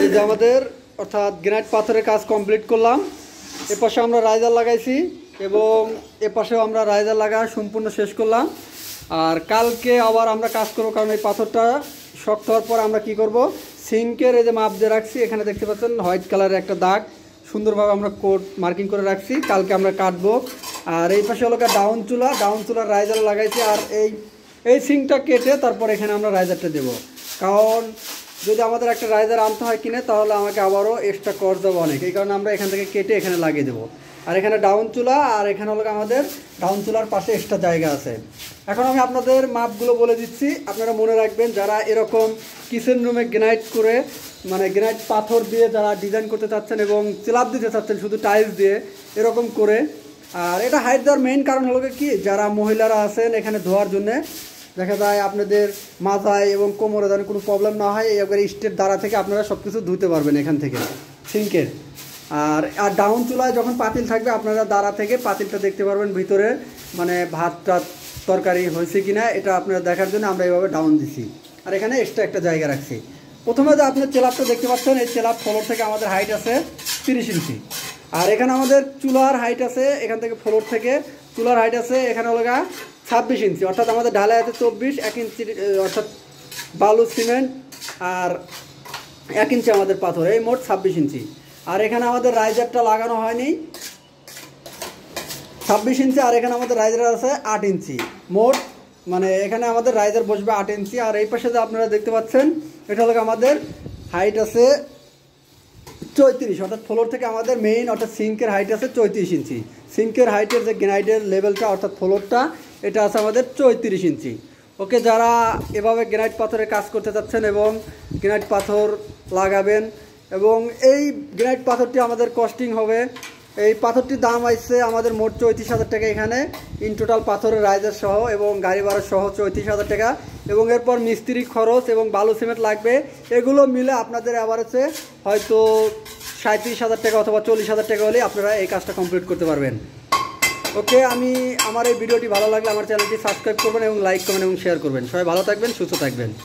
এই যে আমাদের অর্থাৎ গ্রানাইট পাথরের কাজ কমপ্লিট করলাম। এপাশে আমরা রাইজার লাগাইছি এবং এপাশেও আমরা রাইজার লাগা সম্পূর্ণ শেষ করলাম। আর কালকে আবার আমরা কাজ করবো, কারণ এই পাথরটা শক্ত হওয়ার পর আমরা কি করব, সিঙ্কের এই যে মাপ দিয়ে রাখছি, এখানে দেখতে পাচ্ছেন হোয়াইট কালারের একটা দাগ সুন্দরভাবে আমরা কোড মার্কিং করে রাখছি, কালকে আমরা কাটবো। আর এই পাশে হলো ডাউন চুলার রাইজার লাগাইছি। আর এই সিঙ্কটা কেটে তারপর এখানে আমরা রাইজারটা দেবো, কারণ যদি আমাদের একটা রাইজার আনতে হয় কিনে তাহলে আমাকে আবারও এক্সট্রা খরচ দেবো অনেক, এই কারণে আমরা এখান থেকে কেটে এখানে লাগিয়ে দেবো। আর এখানে ডাউন চুলা, আর এখানে হলো আমাদের ডাউন চুলার পাশে এক্সট্রা জায়গা আছে। এখন আমি আপনাদের মাপগুলো বলে দিচ্ছি, আপনারা মনে রাখবেন। যারা এরকম কিচেন রুমে গ্রানাইট করে মানে গ্রানাইট পাথর দিয়ে যারা ডিজাইন করতে চাচ্ছেন এবং স্ল্যাব দিতে চাচ্ছেন শুধু টাইলস দিয়ে এরকম করে, আর এটা হাইট দেওয়ার মেইন কারণ হলো কি, যারা মহিলারা আছেন এখানে ধোয়ার জন্যে দেখা যায় আপনাদের মাথায় এবং কোমরে যেন কোনো প্রবলেম না হয়, একবারে স্টেপ দ্বারা থেকে আপনারা সব কিছু ধুতে পারবেন এখান থেকে সিঙ্কের। আর ডাউন চুলায় যখন পাতিল থাকবে আপনারা দ্বারা থেকে পাতিলটা দেখতে পারবেন ভিতরে, মানে ভাতটা তরকারি হয়েছে কিনা এটা আপনারা দেখার জন্য আমরা এইভাবে ডাউন দিছি। আর এখানে এক্সট্রা একটা জায়গা রাখছি। প্রথমে যে আপনার চেলাপটা দেখতে পাচ্ছেন, এই চেলাপ ফ্লোর থেকে আমাদের হাইট আছে 30 ইঞ্চি। আর এখানে আমাদের চুলার হাইট আছে, এখান থেকে ফ্লোর থেকে চুলার হাইট আছে এখানে হলো 26 ইঞ্চি, অর্থাৎ আমাদের ঢালাই আছে 24, 1 ইঞ্চি অর্থাৎ বালু সিমেন্ট আর 1 ইঞ্চি আমাদের পাথর, এই মোট 26 ইঞ্চি। আর এখানে আমাদের রাইজারটা লাগানো হয়নি 26 ইঞ্চি, আর এখানে আমাদের রাইজার আছে 8 ইঞ্চি মোট, মানে এখানে আমাদের রাইজার বসবে 8 ইঞ্চি। আর এই পাশে যে আপনারা দেখতে পাচ্ছেন এটা হলো আমাদের হাইট আছে 34, অর্থাৎ ফ্লোর থেকে আমাদের মেইন অর্থাৎ সিঙ্কের হাইট আছে 34 ইঞ্চি। সিঙ্কের হাইটের যে গ্রানাইটের লেভেলটা অর্থাৎ ফ্লোরটা এটা আছে আমাদের 34 ইঞ্চি। ওকে, যারা এভাবে গ্রানাইট পাথরের কাজ করতে চাচ্ছেন এবং গ্রানাইট পাথর লাগাবেন, এবং এই গ্রানাইট পাথরটি আমাদের কস্টিং হবে, এই পাথরটির দাম আসছে আমাদের মোট 34,000 টাকা এখানে, ইন টোটাল পাথরের রাইজার সহ এবং গাড়ি ভাড়া সহ 34,000 টাকা, এবং এরপর মিস্ত্রি খরচ এবং বালু সিমেন্ট লাগবে, এগুলো মিলে আপনাদের অ্যাভারেজে হয়তো 37,000 টাকা অথবা 40,000 টাকা হলে আপনারা এই কাজটা কমপ্লিট করতে পারবেন। ওকে, আমার এই ভিডিওটি ভালো লাগলে আমার চ্যানেলটি সাবস্ক্রাইব করবেন এবং লাইক করবেন এবং শেয়ার করবেন। সবাই ভালো থাকবেন, সুস্থ থাকবেন।